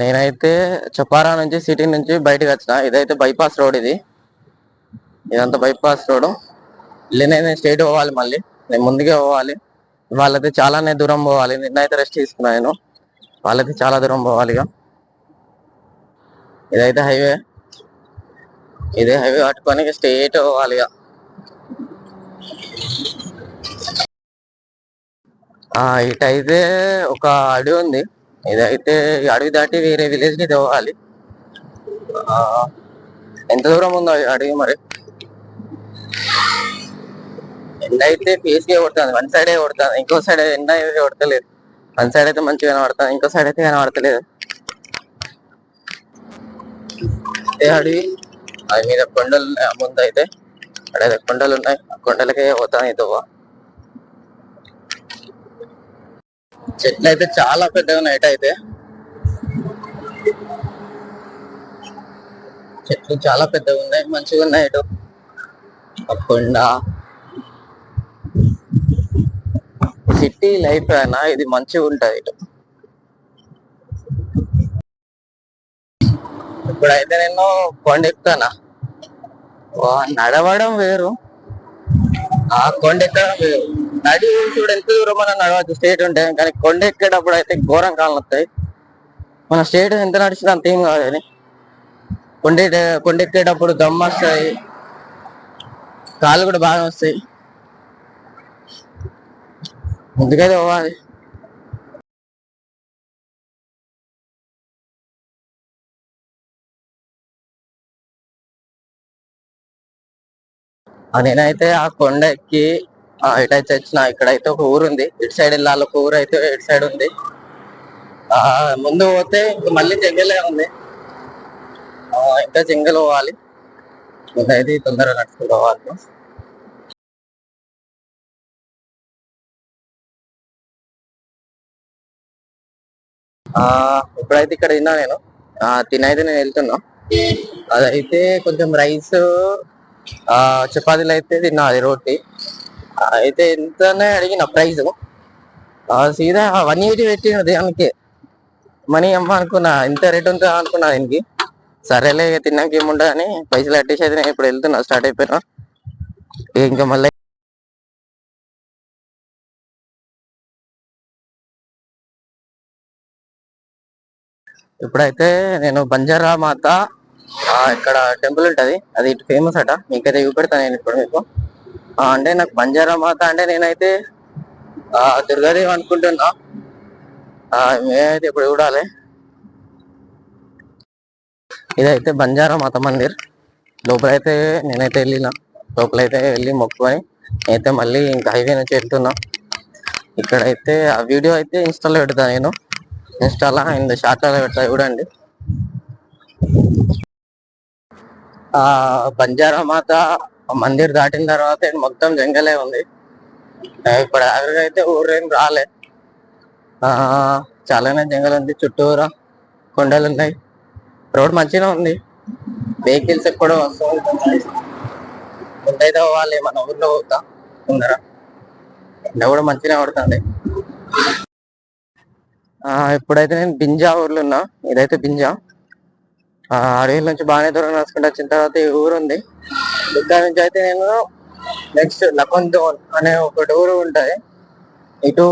నేనైతే చొప్పారా నుంచి సిటీ నుంచి బయటకు వచ్చిన. ఇదైతే బైపాస్ రోడ్. ఇదంతా బైపాస్ రోడ్. నేను స్ట్రైట్ పోవాలి. మళ్ళీ నేను ముందుకే పోవాలి. వాళ్ళైతే చాలానే దూరం పోవాలి. నిన్నైతే రెస్ట్ తీసుకున్నాను. వాళ్ళైతే చాలా దూరం పోవాలి. ఇదైతే హైవే. ఇదే హైవే పట్టుకొని స్ట్రైట్ పోవాలి. ఇటైతే ఒక అడవి ఉంది. ఇదైతే అడవి దాటి వేరే విలేజ్ కి పోవాలి. ఎంత దూరం ఉందో అడవి మరి. ఎండ అయితే ఫేస్ గా కొడుతుంది. వన్ సైడే కొడుతుంది. ఇంకో సైడ్ ఎండ అయితే కొడతలేదు. వన్ సైడ్ అయితే మంచిగా కనబడుతుంది, ఇంకో సైడ్ అయితే కనబడతలేదు. అడవి అది మీద కొండలు ఉన్నాయి. ముందు అయితే అక్కడ కొండలు ఉన్నాయి. ఆ కొండలకే పోతాను. ఇదో చెట్లు అయితే చాలా పెద్దగా ఉన్నాయి. అయితే చెట్లు చాలా పెద్దగా ఉన్నాయి, మంచిగా ఉన్నాయి. ఇటు కొండ సిటీ లైఫ్ అయినా ఇది మంచిగా ఉంటది. ఇటు ఇప్పుడైతే నేను కొండ ఎక్కుతానా. నడవడం వేరు, ఆ కొండ ఎక్కడం వేరు. నడి చూడు ఎంత దూరం మనం నడవచ్చు స్టేట్ ఉంటే, కానీ కొండ ఎక్కేటప్పుడు అయితే ఘోరం కాళ్ళు వస్తాయి. మన స్టేట్ ఎంత నడిచినా అంత ఏం కాదు, కానీ కొండ ఎక్కేటప్పుడు దమ్ము వస్తాయి, కాళ్ళు కూడా బాగా వస్తాయి. ముందుకైతే పోవాలి. నేనైతే ఆ కొండ ఎక్కి ఇటైతే వచ్చిన. ఇక్కడైతే ఒక ఊరు ఉంది. ఇటు సైడ్ వెళ్ళాలి. ఒక ఊరు అయితే ఇటు సైడ్ ఉంది. ముందు పోతే మళ్ళీ జంగలే ఉంది. ఇంకా జంగల్ పోవాలి. ఇదైతే తొందరగా నడుచుకుంటూ పోవాలి. ఇప్పుడైతే ఇక్కడ తిన్నా నేను. తినైతే నేను వెళ్తున్నా. అదైతే కొంచెం రైస్, చపాతీలు అయితే తిన్నా. అది రోటీ అయితే ఎంతనే అడిగిన ప్రైజ్. సీదా 180 పెట్టిన దానికి. మనీ అమ్మ అనుకున్నా, ఇంత రేట్ ఉంటుందా అనుకున్నా దీనికి. సరేలే తిన్నాక ఏముండదు అని పైసలు కట్టేసి అయితే నేను ఇప్పుడు వెళ్తున్నా. స్టార్ట్ అయిపోయినా. ఇంకా మళ్ళీ ఇప్పుడైతే నేను బంజారా మాత ఇక్కడ టెంపుల్ ఉంటది. అది ఇటు ఫేమస్ అట. మీకైతే చూపెడతాను నేను ఇప్పుడు మీకు. అంటే నాకు బంజారా మాత అంటే నేనైతే దుర్గాదేవి అనుకుంటున్నా. మేమైతే ఇప్పుడు చూడాలి. ఇదైతే బంజారా మాత మందిర్. లోపలైతే నేనైతే వెళ్ళిన. లోపలైతే వెళ్ళి మొక్కుకొని అయితే మళ్ళీ ఇంకా హైవే నుంచి వెళ్తున్నా. ఇక్కడైతే ఆ వీడియో అయితే ఇన్స్టాలో పెడతా నేను. ఇన్స్టాలా ఇంత షార్ట్లలో పెడతా చూడండి. బంజారా మాత మందిర్ దాటిన తర్వాత మొత్తం జంగలే ఉంది. ఇప్పుడు ఆఖరిగా అయితే ఊరేం రాలే. చాలానే జంగల్ ఉంది. చుట్టూరా కొండలు ఉన్నాయి. రోడ్ మంచిగా ఉంది. వెహికల్స్ కూడా వస్తూ ఉంటుంది. ముందైతే పోవాలి. మన ఊర్లో పోతా ముందర. ఎండ కూడా మంచిగా పడుతుంది. ఇప్పుడైతే నేను బింజా ఊర్లో ఉన్నా. ఇదైతే బింజా. అడవిల నుంచి బాగానే దూరం నడుచుకుంటూ వచ్చిన తర్వాత ఈ ఊరు ఉంది. ఇక్కడ నుంచి అయితే నేను నెక్స్ట్ లకొందోన్ అనే ఒక ఊరు ఉంటాయి. ఇటు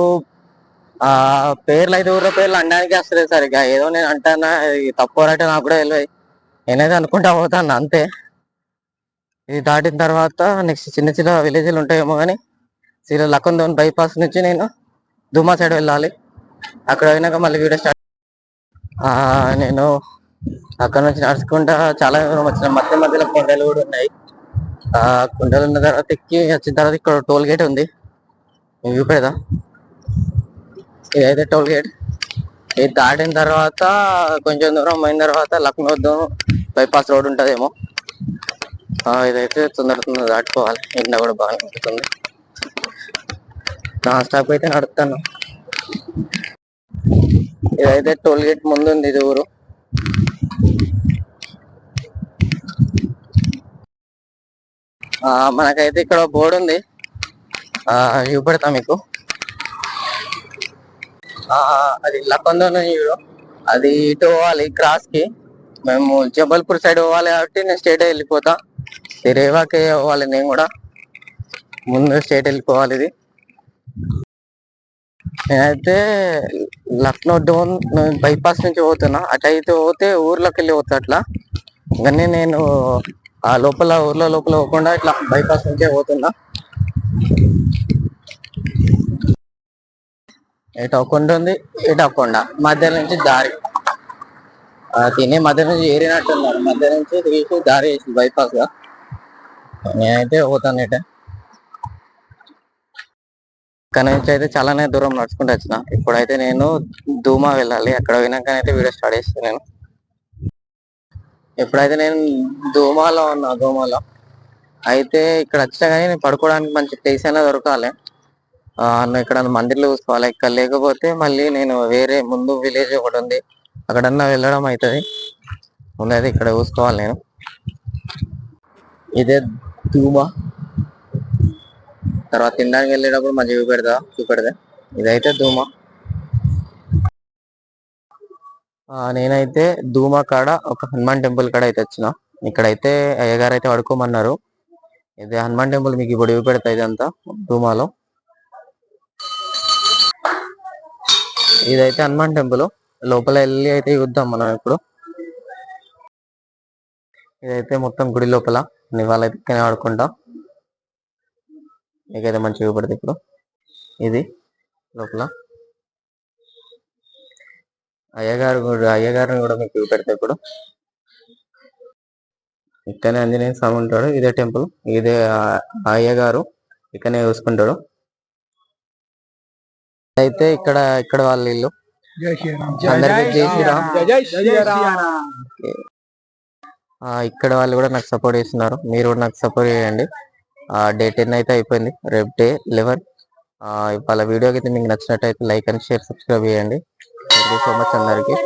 పేర్లు అయితే ఊర్ల పేర్లు అనడానికి వస్తలేదు సరిగ్గా. ఏదో నేను అంటానా, తక్కువ అంటే నాకు కూడా తెలియదు. నేనైతే అనుకుంటా పోతాను అంతే. ఇది దాటిన తర్వాత నెక్స్ట్ చిన్న చిన్న విలేజ్లు ఉంటాయేమో, కానీ సీదా లకొందోన్ బైపాస్ నుంచి నేను దుమా సైడ్ వెళ్ళాలి. అక్కడ అయినాక మళ్ళీ వీడియో స్టార్ట్. నేను అక్కడ నుంచి నడుచుకుంటా చాలా దూరం వచ్చిన. మధ్య మధ్యలో కొండలు కూడా ఉన్నాయి. కొండలు ఉన్న తర్వాత ఎక్కి వచ్చిన తర్వాత ఇక్కడ టోల్ గేట్ ఉంది. చూపేదా? ఇదైతే టోల్ గేట్. ఇది దాటిన తర్వాత కొంచెం దూరం అయిన తర్వాత లక్నో బైపాస్ రోడ్ ఉంటుందేమో. ఇదైతే తొందర దాటుకోవాలి. ఎండ కూడా బాగా ఉంటుంది. నాన్ స్టాప్ అయితే నడుస్తాను. ఇదైతే టోల్ గేట్ ముందు ఉంది. ఇది ఊరు. మనకైతే ఇక్కడ బోర్డు ఉంది. చూపెడతా మీకు. అది లకొందోన్ చూడు. అది ఇటు పోవాలి క్రాస్ కి. మేము జబల్పూర్ సైడ్ పోవాలి కాబట్టి నేను స్టేట్ వెళ్ళిపోతా. రేవాకి పోవాలి నేను కూడా, ముందు స్టేట్ వెళ్ళిపోవాలి. ఇది నేనైతే లక్నో డోన్ బైపాస్ నుంచి పోతున్నా. అటు అయితే పోతే ఊర్లోకి వెళ్ళి పోతా అట్లా, కానీ నేను ఆ ఊర్లో లోపల పోకుండా ఇట్లా బైపాస్ నుంచే పోతున్నా. ఇటు కొండ ఉంది, ఇటు కొండ, మధ్య నుంచి దారి తినే మధ్య నుంచి ఏరినట్టున్నారు. మధ్య నుంచి తీసి దారి వేసి బైపాస్ గా నేనైతే పోతాను. ఇక్కడ నుంచి అయితే చాలానే దూరం నడుచుకుంటూ వచ్చిన. ఇప్పుడైతే నేను ధూమా వెళ్ళాలి. అక్కడ పోయినాకనైతే వీడియో స్టార్ట్ చేస్తాను నేను. ఇప్పుడైతే నేను ధూమాలో ఉన్నా. ధూమాలో అయితే ఇక్కడ వచ్చినా కానీ నేను పడుకోవడానికి మంచి ప్లేస్ అయినా దొరకాలి. ఇక్కడ మందిర్లు చూసుకోవాలి. ఇక్కడ లేకపోతే మళ్ళీ నేను వేరే ముందు విలేజ్ ఒకటి ఉంది, అక్కడన్నా వెళ్ళడం అవుతుంది. ముందైతే ఇక్కడ చూసుకోవాలి నేను. ఇదే ధూమా. తర్వాత తినడానికి వెళ్ళేటప్పుడు మంచిగా చూపెడదా. ఇదైతే ధూమా. నేనైతే ధూమా కాడ ఒక హనుమాన్ టెంపుల్ కాడ అయితే వచ్చిన. ఇక్కడైతే అయ్యగారు అయితే పడుకోమన్నారు. ఇది హనుమాన్ టెంపుల్, మీకు ఇప్పుడు చూపెడతా. ఇదంతా ధూమాలో ఇదైతే హనుమాన్ టెంపుల్. లోపల వెళ్ళి అయితే చూద్దాం మనం ఇప్పుడు. ఇదైతే మొత్తం గుడి లోపల. వాళ్ళైతే ఇక్కడే ఆడుకుంటా. మీకైతే మంచిగా చూపెడతా ఇప్పుడు. ఇది లోపల అయ్యగారిని కూడా మీకు చూపెడతా ఇప్పుడు. ఇక్కడనే ఆంజనేయ స్వామి ఉంటాడు. ఇదే టెంపుల్, ఇదే అయ్యగారు ఇక్కడనే చూసుకుంటాడు. అయితే ఇక్కడ వాళ్ళ ఇల్లు. అందరికీ జై శ్రీరామ్. ఇక్కడ వాళ్ళు కూడా నాకు సపోర్ట్ చేస్తున్నారు. మీరు కూడా నాకు సపోర్ట్ చేయండి. డే 10 అయితే అయిపోయింది, రేపు డే 11. వాళ్ళ వీడియోకి అయితే మీకు నచ్చినట్టయితే లైక్ అండ్ షేర్, సబ్స్క్రైబ్ చేయండి. థ్యాంక్ యూ సో మచ్ అందరికి.